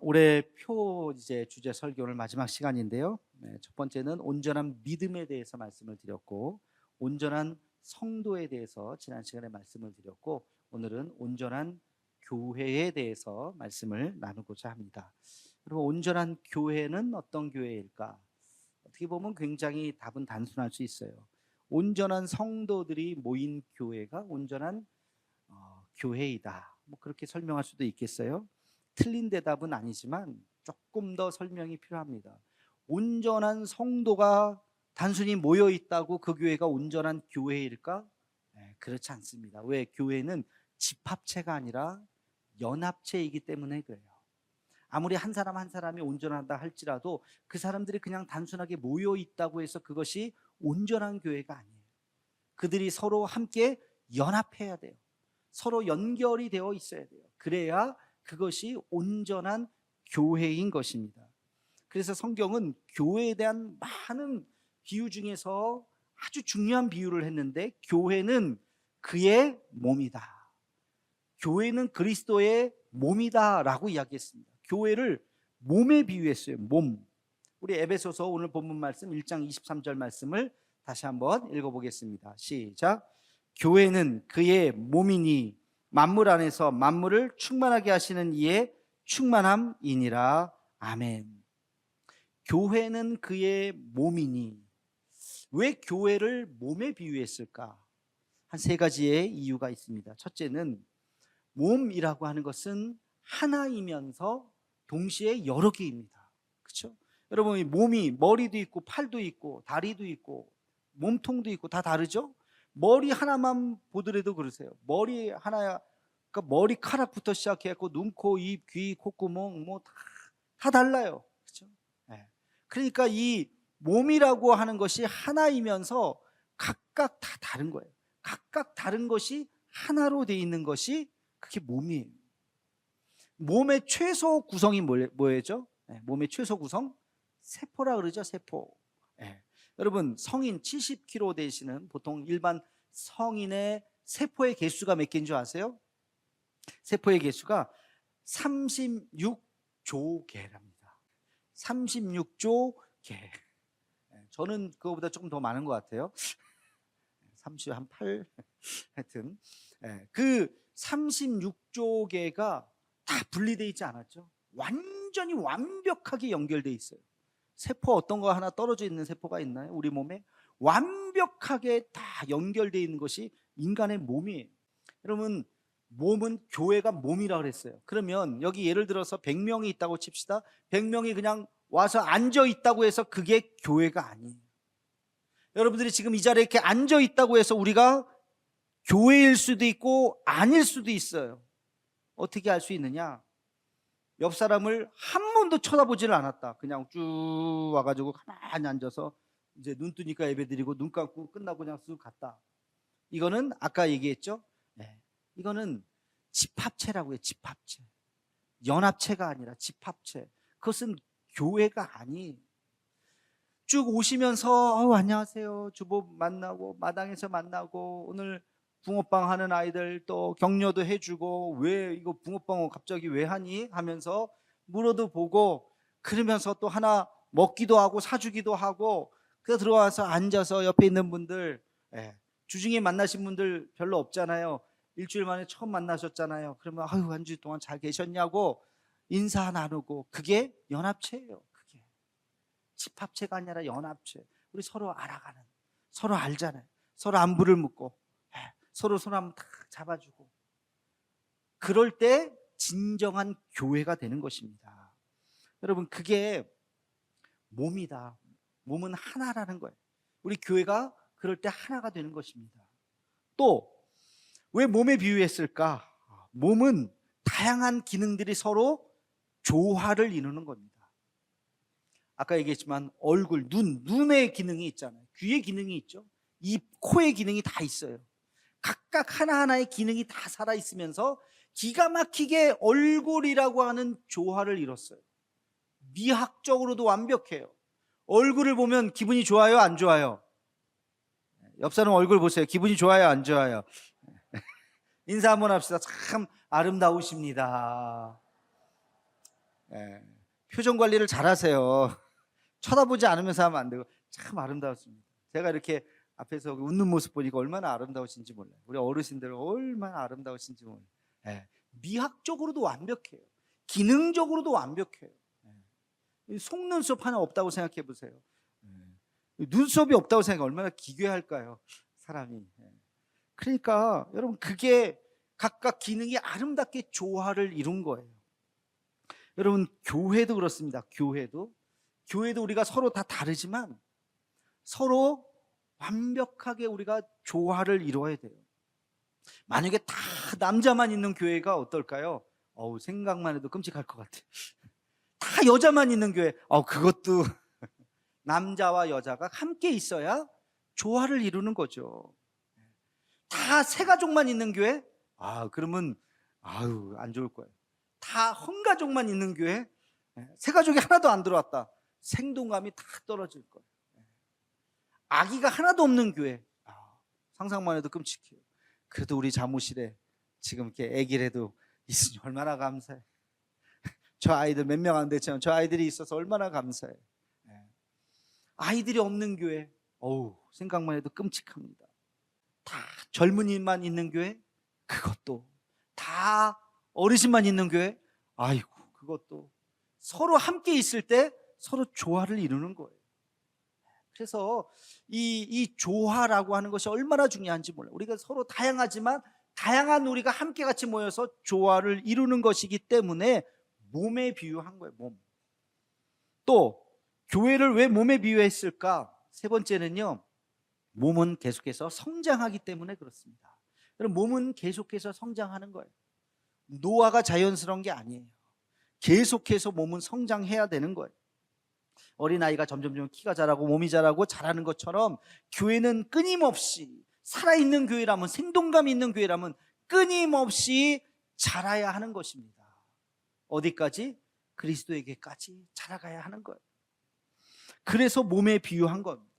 올해 표 이제 주제 설교 오늘 마지막 시간인데요. 네, 첫 번째는 온전한 믿음에 대해서 말씀을 드렸고, 온전한 성도에 대해서 지난 시간에 말씀을 드렸고, 오늘은 온전한 교회에 대해서 말씀을 나누고자 합니다. 그리고 온전한 교회는 어떤 교회일까? 어떻게 보면 굉장히 답은 단순할 수 있어요. 온전한 성도들이 모인 교회가 온전한 교회이다. 뭐 그렇게 설명할 수도 있겠어요. 틀린 대답은 아니지만 조금 더 설명이 필요합니다. 온전한 성도가 단순히 모여 있다고 그 교회가 온전한 교회일까? 그렇지 않습니다. 왜? 교회는 집합체가 아니라 연합체이기 때문에 그래요. 아무리 한 사람 한 사람이 온전하다 할지라도 그 사람들이 그냥 단순하게 모여 있다고 해서 그것이 온전한 교회가 아니에요. 그들이 서로 함께 연합해야 돼요. 서로 연결이 되어 있어야 돼요. 그래야 그것이 온전한 교회인 것입니다. 그래서 성경은 교회에 대한 많은 비유 중에서 아주 중요한 비유를 했는데, 교회는 그의 몸이다. 교회는 그리스도의 몸이다라고 이야기했습니다. 교회를 몸에 비유했어요. 몸. 우리 에베소서 오늘 본문 말씀 1장 23절 말씀을 다시 한번 읽어보겠습니다. 시작. 교회는 그의 몸이니 만물 안에서 만물을 충만하게 하시는 이의 충만함이니라. 아멘. 교회는 그의 몸이니. 왜 교회를 몸에 비유했을까? 한 세 가지의 이유가 있습니다. 첫째는 몸이라고 하는 것은 하나이면서 동시에 여러 개입니다. 그렇죠? 여러분, 몸이 머리도 있고 팔도 있고 다리도 있고 몸통도 있고 다 다르죠? 머리 하나만 보더라도 그러세요. 머리 하나, 그러니까 머리카락부터 시작해서 눈, 코, 입, 귀, 콧구멍 다 달라요. 그렇죠? 네. 그러니까 이 몸이라고 하는 것이 하나이면서 각각 다 다른 거예요. 각각 다른 것이 하나로 되어 있는 것이 그게 몸이에요. 몸의 최소 구성이 뭐예요? 네, 몸의 최소 구성? 세포라 그러죠, 세포. 네. 여러분, 성인 70kg 되시는 보통 일반 성인의 세포의 개수가 몇 개인 줄 아세요? 세포의 개수가 36조 개랍니다. 36조 개. 저는 그거보다 조금 더 많은 것 같아요. 38 하여튼 그 36조 개가 다 분리되어 있지 않았죠? 완전히 완벽하게 연결되어 있어요. 세포 어떤 거 하나 떨어져 있는 세포가 있나요? 우리 몸에 완벽하게 다 연결되어 있는 것이 인간의 몸이에요. 여러분, 몸은 교회가 몸이라고 그랬어요. 그러면 여기 예를 들어서 100명이 있다고 칩시다. 100명이 그냥 와서 앉아 있다고 해서 그게 교회가 아니에요. 여러분들이 지금 이 자리에 이렇게 앉아 있다고 해서 우리가 교회일 수도 있고 아닐 수도 있어요. 어떻게 알 수 있느냐? 옆 사람을 한 번도 쳐다보지를 않았다. 그냥 쭉 와가지고 가만히 앉아서 이제 눈 뜨니까 예배드리고 눈 감고 끝나고 그냥 쓱 갔다. 이거는 아까 얘기했죠? 네. 이거는 집합체라고 해요. 집합체. 연합체가 아니라 집합체. 그것은 교회가 아니에요. 쭉 오시면서 안녕하세요. 주보 만나고 마당에서 만나고 오늘 붕어빵 하는 아이들 또 격려도 해주고 왜 이거 붕어빵 갑자기 왜 하니? 하면서 물어도 보고 그러면서 또 하나 먹기도 하고 사주기도 하고 그 들어와서 앉아서 옆에 있는 분들 주중에 만나신 분들 별로 없잖아요. 일주일 만에 처음 만나셨잖아요. 그러면 아유 한 주 동안 잘 계셨냐고 인사 나누고 그게 연합체예요. 그게 집합체가 아니라 연합체. 우리 서로 알아가는, 서로 알잖아요. 서로 안부를 묻고 서로 손 한번 탁 잡아주고 그럴 때 진정한 교회가 되는 것입니다. 여러분, 그게 몸이다. 몸은 하나라는 거예요. 우리 교회가 그럴 때 하나가 되는 것입니다. 또 왜 몸에 비유했을까? 몸은 다양한 기능들이 서로 조화를 이루는 겁니다. 아까 얘기했지만 얼굴, 눈의 기능이 있잖아요. 귀의 기능이 있죠. 입, 코의 기능이 다 있어요. 각각 하나하나의 기능이 다 살아있으면서 기가 막히게 얼굴이라고 하는 조화를 이뤘어요. 미학적으로도 완벽해요. 얼굴을 보면 기분이 좋아요? 안 좋아요? 옆 사람 얼굴 보세요. 기분이 좋아요? 안 좋아요? 인사 한번 합시다. 참 아름다우십니다. 예, 표정 관리를 잘하세요. 쳐다보지 않으면서 하면 안 되고 참 아름다웠습니다. 제가 이렇게 앞에서 웃는 모습 보니까 얼마나 아름다우신지 몰라요. 우리 어르신들 얼마나 아름다우신지 몰라요. 예, 미학적으로도 완벽해요. 기능적으로도 완벽해요. 예, 속눈썹 하나 없다고 생각해 보세요. 예, 눈썹이 없다고 생각해 얼마나 기괴할까요? 사람이. 예. 그러니까 여러분 그게 각각 기능이 아름답게 조화를 이룬 거예요. 여러분 교회도 그렇습니다. 교회도 우리가 서로 다 다르지만 서로 완벽하게 우리가 조화를 이루어야 돼요. 만약에 다 남자만 있는 교회가 어떨까요? 생각만 해도 끔찍할 것 같아요. 다 여자만 있는 교회, 그것도 남자와 여자가 함께 있어야 조화를 이루는 거죠. 다 새가족만 있는 교회, 그러면 안 좋을 거예요. 다 혼가족만 있는 교회, 새가족이 하나도 안 들어왔다, 생동감이 다 떨어질 거예요. 아기가 하나도 없는 교회, 상상만 해도 끔찍해요. 그래도 우리 사무실에 지금 이렇게 아기라도 있으니 얼마나 감사해. 저 아이들 몇 명 안 됐지만 저 아이들이 있어서 얼마나 감사해. 아이들이 없는 교회, 생각만 해도 끔찍합니다. 다 젊은이만 있는 교회, 그것도 다 어르신만 있는 교회, 그것도 서로 함께 있을 때 서로 조화를 이루는 거예요. 그래서 이 조화라고 하는 것이 얼마나 중요한지 몰라요. 우리가 서로 다양하지만 다양한 우리가 함께 같이 모여서 조화를 이루는 것이기 때문에 몸에 비유한 거예요. 몸. 또 교회를 왜 몸에 비유했을까? 세 번째는요, 몸은 계속해서 성장하기 때문에 그렇습니다. 여러분, 몸은 계속해서 성장하는 거예요. 노화가 자연스러운 게 아니에요. 계속해서 몸은 성장해야 되는 거예요. 어린아이가 점점 키가 자라고 몸이 자라고 자라는 것처럼 교회는 끊임없이, 살아있는 교회라면, 생동감 있는 교회라면 끊임없이 자라야 하는 것입니다. 어디까지? 그리스도에게까지 자라가야 하는 거예요. 그래서 몸에 비유한 겁니다.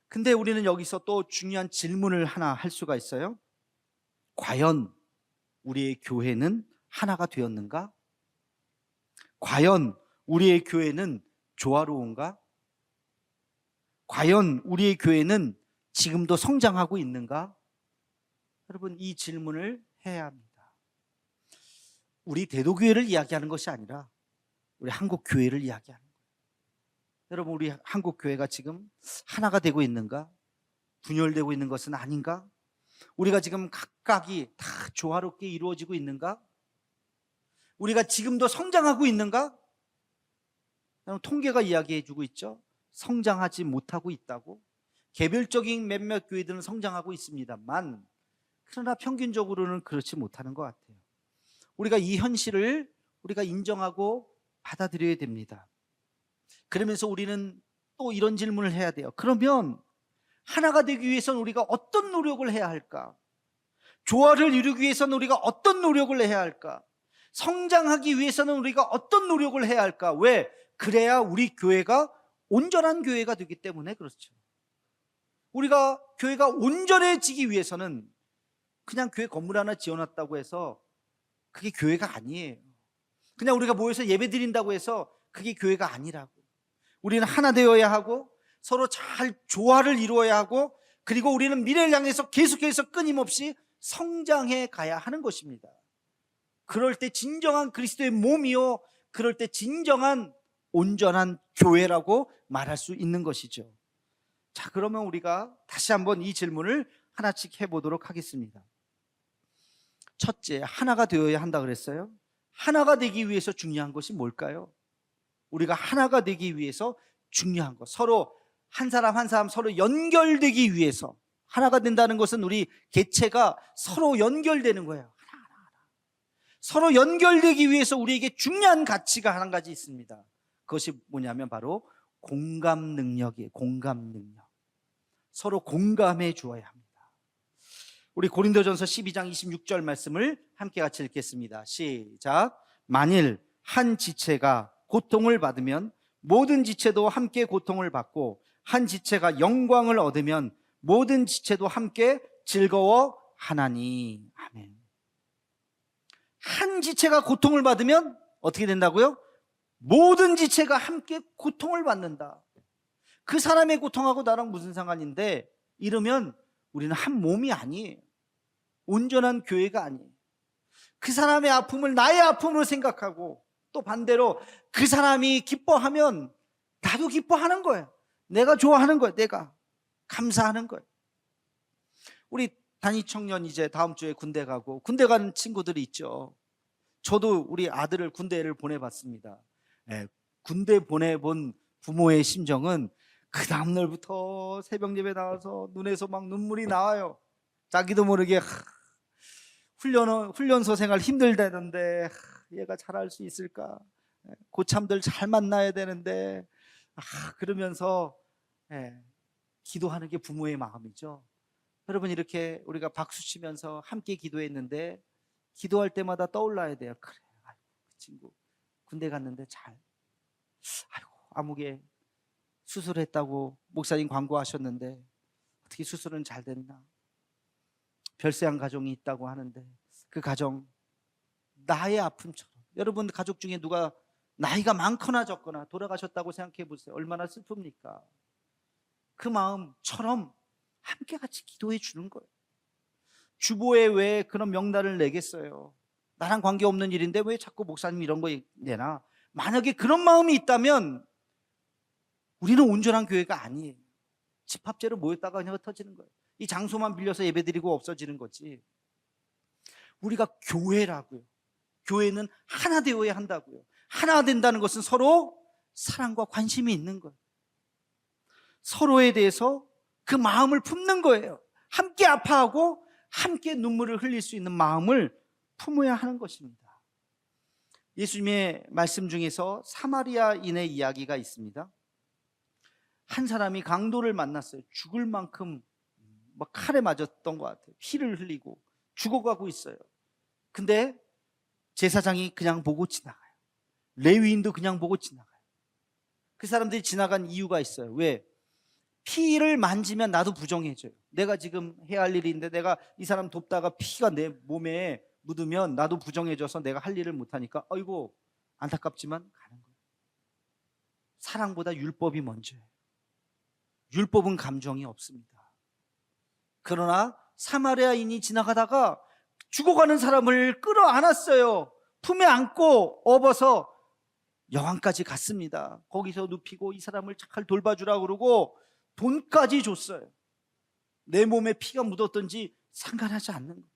근데 우리는 여기서 또 중요한 질문을 하나 할 수가 있어요. 과연 우리의 교회는 하나가 되었는가? 과연 우리의 교회는 조화로운가? 과연 우리의 교회는 지금도 성장하고 있는가? 여러분, 이 질문을 해야 합니다. 우리 대도교회를 이야기하는 것이 아니라 우리 한국교회를 이야기하는 거예요. 여러분, 우리 한국교회가 지금 하나가 되고 있는가? 분열되고 있는 것은 아닌가? 우리가 지금 각각이 다 조화롭게 이루어지고 있는가? 우리가 지금도 성장하고 있는가? 통계가 이야기해주고 있죠. 성장하지 못하고 있다고. 개별적인 몇몇 교회들은 성장하고 있습니다만, 그러나 평균적으로는 그렇지 못하는 것 같아요. 우리가 이 현실을 우리가 인정하고 받아들여야 됩니다. 그러면서 우리는 또 이런 질문을 해야 돼요. 그러면 하나가 되기 위해서는 우리가 어떤 노력을 해야 할까? 조화를 이루기 위해서는 우리가 어떤 노력을 해야 할까? 성장하기 위해서는 우리가 어떤 노력을 해야 할까? 왜? 그래야 우리 교회가 온전한 교회가 되기 때문에 그렇죠. 우리가 교회가 온전해지기 위해서는 그냥 교회 건물 하나 지어놨다고 해서 그게 교회가 아니에요. 그냥 우리가 모여서 예배 드린다고 해서 그게 교회가 아니라고. 우리는 하나 되어야 하고 서로 잘 조화를 이루어야 하고, 그리고 우리는 미래를 향해서 계속해서 끊임없이 성장해 가야 하는 것입니다. 그럴 때 진정한 그리스도의 몸이요, 그럴 때 진정한 온전한 교회라고 말할 수 있는 것이죠. 자, 그러면 우리가 다시 한번 이 질문을 하나씩 해보도록 하겠습니다. 첫째, 하나가 되어야 한다 그랬어요. 하나가 되기 위해서 중요한 것이 뭘까요? 우리가 하나가 되기 위해서 중요한 것, 서로 한 사람 한 사람 서로 연결되기 위해서, 하나가 된다는 것은 우리 개체가 서로 연결되는 거예요. 하나. 서로 연결되기 위해서 우리에게 중요한 가치가 한 가지 있습니다. 그것이 뭐냐면 바로 공감 능력이에요. 공감 능력. 서로 공감해 주어야 합니다. 우리 고린도전서 12장 26절 말씀을 함께 같이 읽겠습니다. 시작. 만일 한 지체가 고통을 받으면 모든 지체도 함께 고통을 받고, 한 지체가 영광을 얻으면 모든 지체도 함께 즐거워하나니. 아멘. 한 지체가 고통을 받으면 어떻게 된다고요? 모든 지체가 함께 고통을 받는다. 그 사람의 고통하고 나랑 무슨 상관인데, 이러면 우리는 한 몸이 아니에요. 온전한 교회가 아니에요. 그 사람의 아픔을 나의 아픔으로 생각하고, 또 반대로 그 사람이 기뻐하면 나도 기뻐하는 거예요. 내가 좋아하는 거예요. 내가 감사하는 거예요. 우리 단위 청년 이제 다음 주에 군대 가고, 군대 가는 친구들이 있죠. 저도 우리 아들을 군대를 보내봤습니다. 군대 보내본 부모의 심정은 그 다음날부터 새벽 예배 나와서 눈에서 막 눈물이 나와요. 자기도 모르게 훈련소 생활 힘들다는데 얘가 잘할 수 있을까? 고참들 잘 만나야 되는데 그러면서 기도하는 게 부모의 마음이죠. 여러분, 이렇게 우리가 박수 치면서 함께 기도했는데 기도할 때마다 떠올라야 돼요. 그래, 아이고, 그 친구 군대 갔는데 아이고, 아무개 수술했다고 목사님 광고하셨는데 어떻게 수술은 잘 됐나? 별세한 가정이 있다고 하는데 그 가정 나의 아픔처럼, 여러분 가족 중에 누가 나이가 많거나 적거나 돌아가셨다고 생각해 보세요. 얼마나 슬픕니까? 그 마음처럼 함께 같이 기도해 주는 거예요. 주보에 왜 그런 명단을 내겠어요? 나랑 관계없는 일인데 왜 자꾸 목사님 이런 거 내나? 만약에 그런 마음이 있다면 우리는 온전한 교회가 아니에요. 집합제로 모였다가 그냥 흩어지는 거예요. 이 장소만 빌려서 예배드리고 없어지는 거지. 우리가 교회라고요. 교회는 하나 되어야 한다고요. 하나 된다는 것은 서로 사랑과 관심이 있는 거예요. 서로에 대해서 그 마음을 품는 거예요. 함께 아파하고 함께 눈물을 흘릴 수 있는 마음을 품어야 하는 것입니다. 예수님의 말씀 중에서 사마리아인의 이야기가 있습니다. 한 사람이 강도를 만났어요. 죽을 만큼 막 칼에 맞았던 것 같아요. 피를 흘리고 죽어가고 있어요. 근데 제사장이 그냥 보고 지나가요. 레위인도 그냥 보고 지나가요. 그 사람들이 지나간 이유가 있어요. 왜? 피를 만지면 나도 부정해져요. 내가 지금 해야 할 일이 있는데 내가 이 사람 돕다가 피가 내 몸에 묻으면 나도 부정해져서 내가 할 일을 못하니까 아이고 안타깝지만 가는 거예요. 사랑보다 율법이 먼저예요. 율법은 감정이 없습니다. 그러나 사마리아인이 지나가다가 죽어가는 사람을 끌어안았어요. 품에 안고 업어서 여왕까지 갔습니다. 거기서 눕히고 이 사람을 잘 돌봐주라 그러고 돈까지 줬어요. 내 몸에 피가 묻었든지 상관하지 않는 거예요.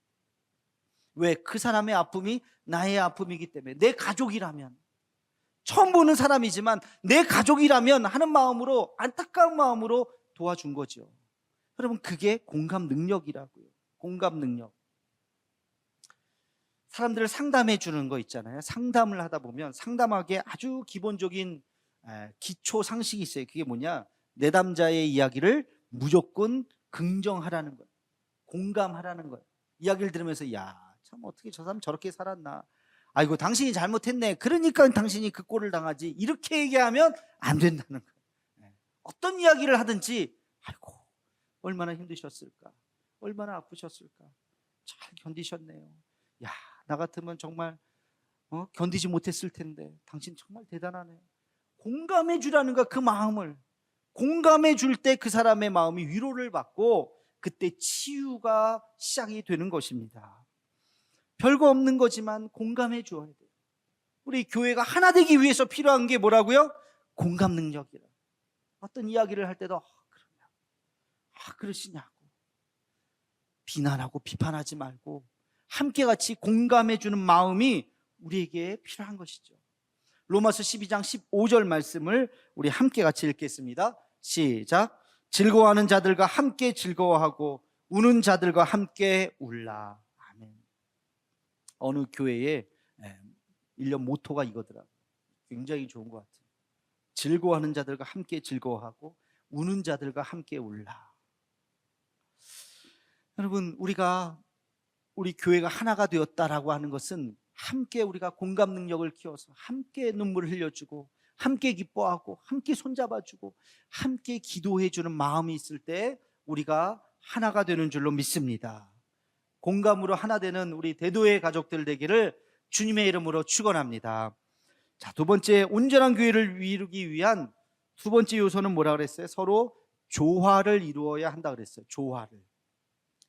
왜? 그 사람의 아픔이 나의 아픔이기 때문에. 내 가족이라면, 처음 보는 사람이지만 내 가족이라면 하는 마음으로, 안타까운 마음으로 도와준 거죠. 여러분, 그게 공감 능력이라고요. 공감 능력. 사람들을 상담해 주는 거 있잖아요. 상담을 하다 보면 상담하기에 아주 기본적인 기초 상식이 있어요. 그게 뭐냐? 내담자의 이야기를 무조건 긍정하라는 거예요. 공감하라는 거예요. 이야기를 들으면서 야, 참 어떻게 저 사람 저렇게 살았나? 아이고, 당신이 잘못했네. 그러니까 당신이 그 꼴을 당하지. 이렇게 얘기하면 안 된다는 거예요. 어떤 이야기를 하든지 아이고, 얼마나 힘드셨을까? 얼마나 아프셨을까? 잘 견디셨네요. 야, 나 같으면 정말 견디지 못했을 텐데 당신 정말 대단하네요. 공감해 주라는 거, 그 마음을 공감해 줄 때 그 사람의 마음이 위로를 받고 그때 치유가 시작이 되는 것입니다. 별거 없는 거지만 공감해 줘야 돼요. 우리 교회가 하나 되기 위해서 필요한 게 뭐라고요? 공감 능력이라. 어떤 이야기를 할 때도 그러시냐고 비난하고 비판하지 말고 함께 같이 공감해 주는 마음이 우리에게 필요한 것이죠. 로마서 12장 15절 말씀을 우리 함께 같이 읽겠습니다. 시작. 즐거워하는 자들과 함께 즐거워하고 우는 자들과 함께 울라. 아멘. 어느 교회에 1년 모토가 이거더라고요. 굉장히 좋은 것 같아요. 즐거워하는 자들과 함께 즐거워하고 우는 자들과 함께 울라. 여러분, 우리 교회가 하나가 되었다라고 하는 것은 함께 우리가 공감 능력을 키워서 함께 눈물을 흘려주고 함께 기뻐하고 함께 손잡아주고 함께 기도해주는 마음이 있을 때 우리가 하나가 되는 줄로 믿습니다. 공감으로 하나 되는 우리 대도의 가족들 되기를 주님의 이름으로 축원합니다. 자, 두 번째, 온전한 교회를 이루기 위한 두 번째 요소는 뭐라 그랬어요? 서로 조화를 이루어야 한다 그랬어요. 조화를.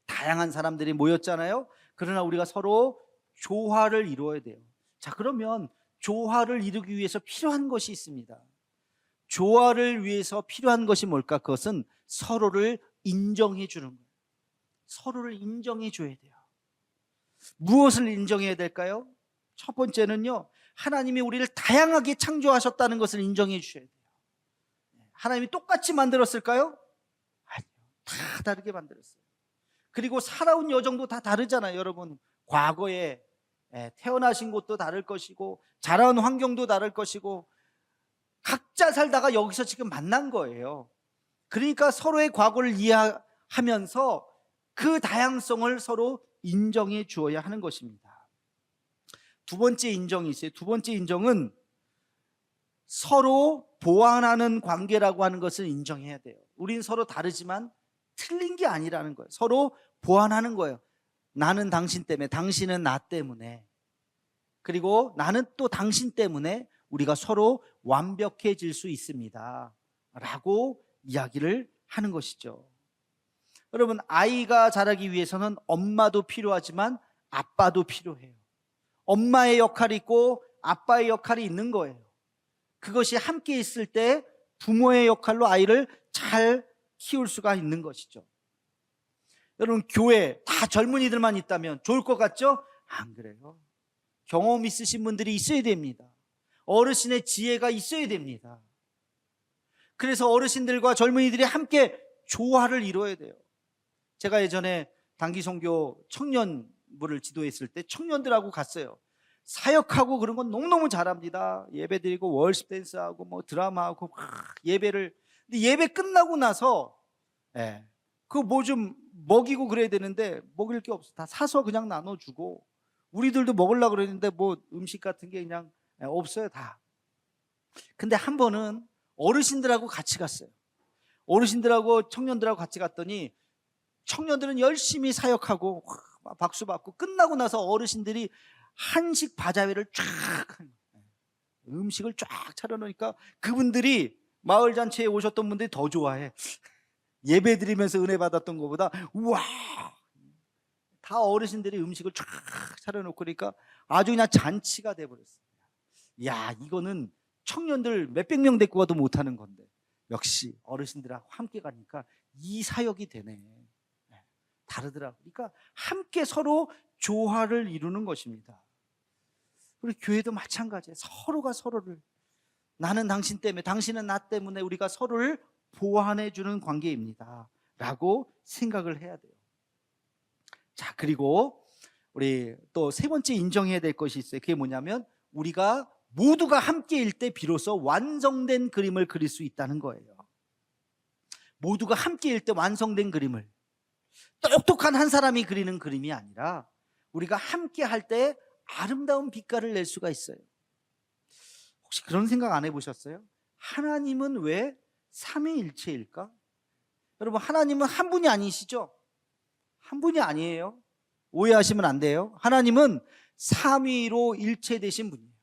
다양한 사람들이 모였잖아요. 그러나 우리가 서로 조화를 이루어야 돼요. 자, 그러면 조화를 이루기 위해서 필요한 것이 있습니다. 조화를 위해서 필요한 것이 뭘까? 그것은 서로를 인정해 주는 거예요. 서로를 인정해 줘야 돼요. 무엇을 인정해야 될까요? 첫 번째는요, 하나님이 우리를 다양하게 창조하셨다는 것을 인정해 주셔야 돼요. 하나님이 똑같이 만들었을까요? 아니요. 다 다르게 만들었어요. 그리고 살아온 여정도 다 다르잖아요, 여러분. 과거에 태어나신 곳도 다를 것이고, 자라온 환경도 다를 것이고, 각자 살다가 여기서 지금 만난 거예요. 그러니까 서로의 과거를 이해하면서 그 다양성을 서로 인정해 주어야 하는 것입니다. 두 번째 인정이 있어요. 두 번째 인정은 서로 보완하는 관계라고 하는 것을 인정해야 돼요. 우린 서로 다르지만 틀린 게 아니라는 거예요. 서로 보완하는 거예요. 나는 당신 때문에, 당신은 나 때문에, 그리고 나는 또 당신 때문에 우리가 서로 완벽해질 수 있습니다 라고 이야기를 하는 것이죠. 여러분, 아이가 자라기 위해서는 엄마도 필요하지만 아빠도 필요해요. 엄마의 역할이 있고 아빠의 역할이 있는 거예요. 그것이 함께 있을 때 부모의 역할로 아이를 잘 키울 수가 있는 것이죠. 여러분, 교회 다 젊은이들만 있다면 좋을 것 같죠? 안 그래요. 경험 있으신 분들이 있어야 됩니다. 어르신의 지혜가 있어야 됩니다. 그래서 어르신들과 젊은이들이 함께 조화를 이루어야 돼요. 제가 예전에 단기선교 청년부를 지도했을 때 청년들하고 갔어요. 사역하고 그런 건 너무너무 잘합니다. 예배드리고 월십 댄스하고 뭐 드라마하고 막 예배를. 근데 예배 끝나고 나서 그거 뭐 좀 먹이고 그래야 되는데 먹일 게 없어. 다 사서 그냥 나눠주고, 우리들도 먹으려고 그랬는데 뭐 음식 같은 게 그냥 없어요, 다. 근데 한 번은 어르신들하고 같이 갔어요. 어르신들하고 청년들하고 같이 갔더니 청년들은 열심히 사역하고 박수 받고, 끝나고 나서 어르신들이 한식 바자회를 쫙, 음식을 쫙 차려놓으니까 그분들이, 마을 잔치에 오셨던 분들이 더 좋아해. 예배 드리면서 은혜 받았던 것보다. 우와, 다 어르신들이 음식을 쫙 차려놓고 그러니까 아주 그냥 잔치가 돼버렸어요. 야, 이거는 청년들 몇백 명 데리고 가도 못하는 건데 역시 어르신들하고 함께 가니까 이 사역이 되네. 다르더라고요. 그러니까 함께 서로 조화를 이루는 것입니다. 우리 교회도 마찬가지예요. 서로가 서로를, 나는 당신 때문에, 당신은 나 때문에 우리가 서로를 보완해 주는 관계입니다 라고 생각을 해야 돼요. 자, 그리고 우리 또 세 번째 인정해야 될 것이 있어요. 그게 뭐냐면 우리가 모두가 함께일 때 비로소 완성된 그림을 그릴 수 있다는 거예요. 모두가 함께일 때 완성된 그림을, 똑똑한 한 사람이 그리는 그림이 아니라 우리가 함께 할 때 아름다운 빛깔을 낼 수가 있어요. 혹시 그런 생각 안 해보셨어요? 하나님은 왜 삼위일체일까? 여러분, 하나님은 한 분이 아니시죠? 한 분이 아니에요. 오해하시면 안 돼요. 하나님은 삼위로 일체되신 분이에요.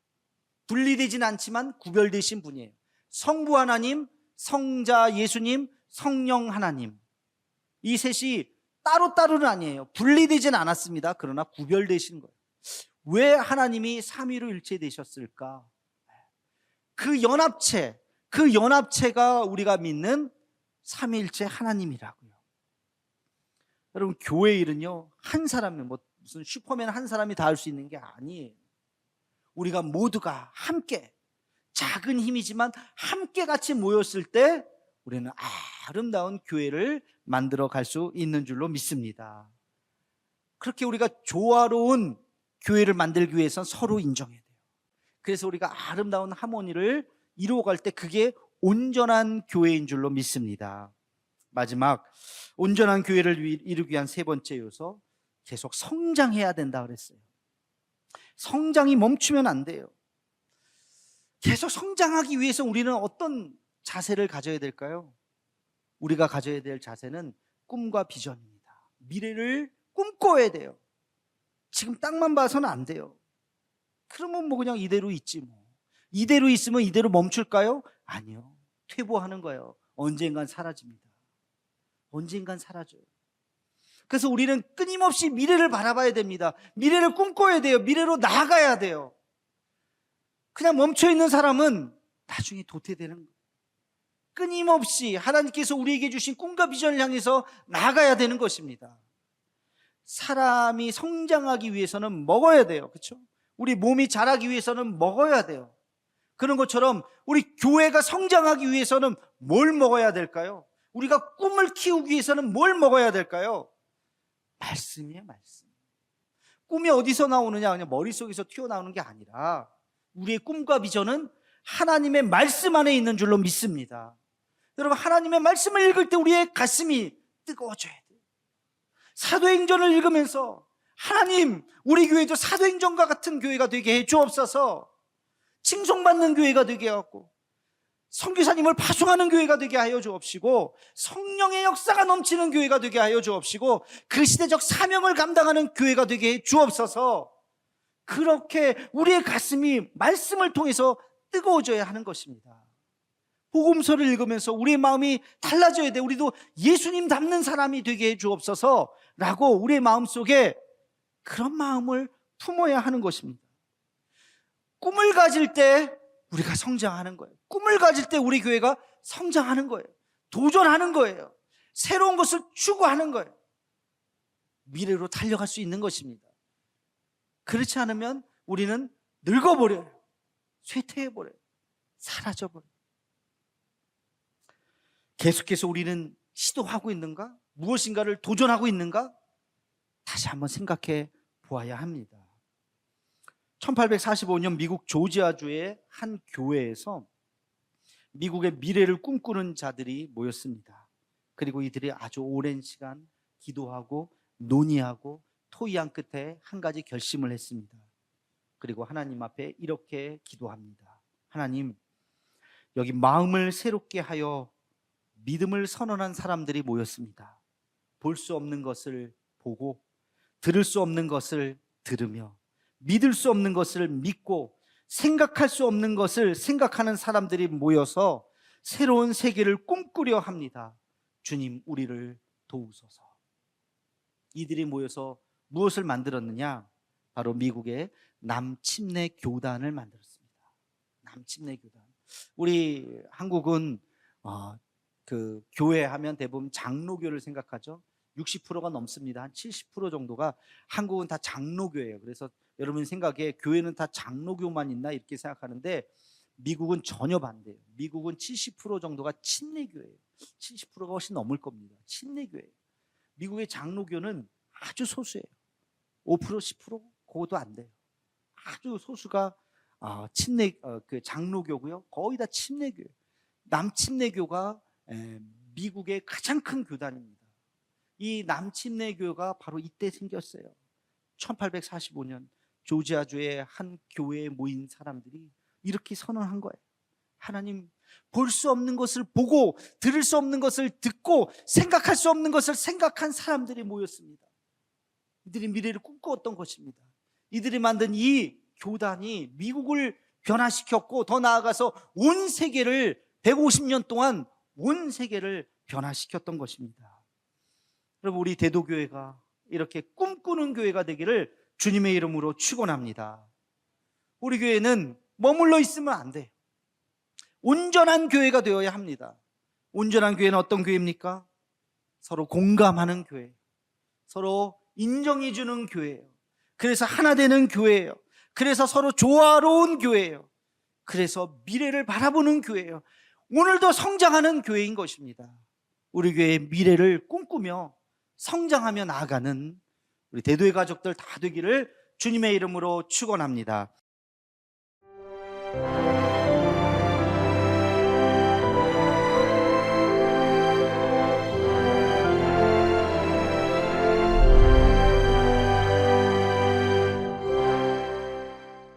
분리되진 않지만 구별되신 분이에요. 성부 하나님, 성자 예수님, 성령 하나님, 이 셋이 따로따로는 아니에요. 분리되진 않았습니다. 그러나 구별되신 거예요. 왜 하나님이 삼위로 일체되셨을까? 그 연합체가 우리가 믿는 삼위일체 하나님이라고요. 여러분, 교회 일은요, 한 사람이, 뭐 무슨 슈퍼맨 한 사람이 다 할 수 있는 게 아니에요. 우리가 모두가 함께, 작은 힘이지만 함께 같이 모였을 때 우리는 아름다운 교회를 만들어 갈 수 있는 줄로 믿습니다. 그렇게 우리가 조화로운 교회를 만들기 위해서는 서로 인정해야 돼요. 그래서 우리가 아름다운 하모니를 이루어갈 때 그게 온전한 교회인 줄로 믿습니다. 마지막, 온전한 교회를 이루기 위한 세 번째 요소, 계속 성장해야 된다 그랬어요. 성장이 멈추면 안 돼요. 계속 성장하기 위해서 우리는 어떤 자세를 가져야 될까요? 우리가 가져야 될 자세는 꿈과 비전입니다. 미래를 꿈꿔야 돼요. 지금 땅만 봐서는 안 돼요. 그러면 뭐 그냥 이대로 있지 뭐. 이대로 있으면 이대로 멈출까요? 아니요. 퇴보하는 거예요. 언젠간 사라집니다. 언젠간 사라져요. 그래서 우리는 끊임없이 미래를 바라봐야 됩니다. 미래를 꿈꿔야 돼요. 미래로 나아가야 돼요. 그냥 멈춰있는 사람은 나중에 도태되는 거예요. 끊임없이 하나님께서 우리에게 주신 꿈과 비전을 향해서 나아가야 되는 것입니다. 사람이 성장하기 위해서는 먹어야 돼요. 그렇죠? 우리 몸이 자라기 위해서는 먹어야 돼요. 그런 것처럼 우리 교회가 성장하기 위해서는 뭘 먹어야 될까요? 우리가 꿈을 키우기 위해서는 뭘 먹어야 될까요? 말씀이에요, 말씀. 꿈이 어디서 나오느냐, 그냥 머릿속에서 튀어나오는 게 아니라 우리의 꿈과 비전은 하나님의 말씀 안에 있는 줄로 믿습니다. 여러분, 하나님의 말씀을 읽을 때 우리의 가슴이 뜨거워져야 돼요. 사도행전을 읽으면서 하나님, 우리 교회도 사도행전과 같은 교회가 되게 해 주옵소서. 칭송받는 교회가 되게 하고 선교사님을 파송하는 교회가 되게 하여 주옵시고, 성령의 역사가 넘치는 교회가 되게 하여 주옵시고, 그 시대적 사명을 감당하는 교회가 되게 해 주옵소서. 그렇게 우리의 가슴이 말씀을 통해서 뜨거워져야 하는 것입니다. 복음서를 읽으면서 우리의 마음이 달라져야 돼. 우리도 예수님 닮는 사람이 되게 해 주옵소서 라고 우리의 마음속에 그런 마음을 품어야 하는 것입니다. 꿈을 가질 때 우리가 성장하는 거예요. 꿈을 가질 때 우리 교회가 성장하는 거예요. 도전하는 거예요. 새로운 것을 추구하는 거예요. 미래로 달려갈 수 있는 것입니다. 그렇지 않으면 우리는 늙어버려요. 쇠퇴해버려요. 사라져버려요. 계속해서 우리는 시도하고 있는가? 무엇인가를 도전하고 있는가? 다시 한번 생각해 보아야 합니다. 1845년 미국 조지아주의 한 교회에서 미국의 미래를 꿈꾸는 자들이 모였습니다. 그리고 이들이 아주 오랜 시간 기도하고 논의하고 토의한 끝에 한 가지 결심을 했습니다. 그리고 하나님 앞에 이렇게 기도합니다. 하나님, 여기 마음을 새롭게 하여 믿음을 선언한 사람들이 모였습니다. 볼 수 없는 것을 보고 들을 수 없는 것을 들으며 믿을 수 없는 것을 믿고 생각할 수 없는 것을 생각하는 사람들이 모여서 새로운 세계를 꿈꾸려 합니다. 주님, 우리를 도우소서. 이들이 모여서 무엇을 만들었느냐? 바로 미국의 남침내 교단을 만들었습니다. 남침내 교단. 우리 한국은 그 교회 하면 대부분 장로교를 생각하죠. 60%가 넘습니다. 한 70% 정도가 한국은 다 장로교예요. 그래서 여러분 생각에 교회는 다 장로교만 있나 이렇게 생각하는데 미국은 전혀 반대예요. 미국은 70% 정도가 침례교예요. 70%가 훨씬 넘을 겁니다. 침례교예요. 미국의 장로교는 아주 소수예요. 5% 10% 그것도 안 돼요. 아주 소수가 그 장로교고요. 거의 다 침례교예요. 남침례교가 미국의 가장 큰 교단입니다. 이 남침례교가 바로 이때 생겼어요. 1845년 조지아주의 한 교회에 모인 사람들이 이렇게 선언한 거예요. 하나님, 볼 수 없는 것을 보고 들을 수 없는 것을 듣고 생각할 수 없는 것을 생각한 사람들이 모였습니다. 이들이 미래를 꿈꾸었던 것입니다. 이들이 만든 이 교단이 미국을 변화시켰고 더 나아가서 온 세계를 150년 동안 온 세계를 변화시켰던 것입니다. 여러분, 우리 대도교회가 이렇게 꿈꾸는 교회가 되기를 주님의 이름으로 축원합니다. 우리 교회는 머물러 있으면 안 돼요. 온전한 교회가 되어야 합니다. 온전한 교회는 어떤 교회입니까? 서로 공감하는 교회, 서로 인정해주는 교회예요. 그래서 하나 되는 교회예요. 그래서 서로 조화로운 교회예요. 그래서 미래를 바라보는 교회예요. 오늘도 성장하는 교회인 것입니다. 우리 교회의 미래를 꿈꾸며 성장하며 나아가는 우리 대도의 가족들 다 되기를 주님의 이름으로 축원합니다.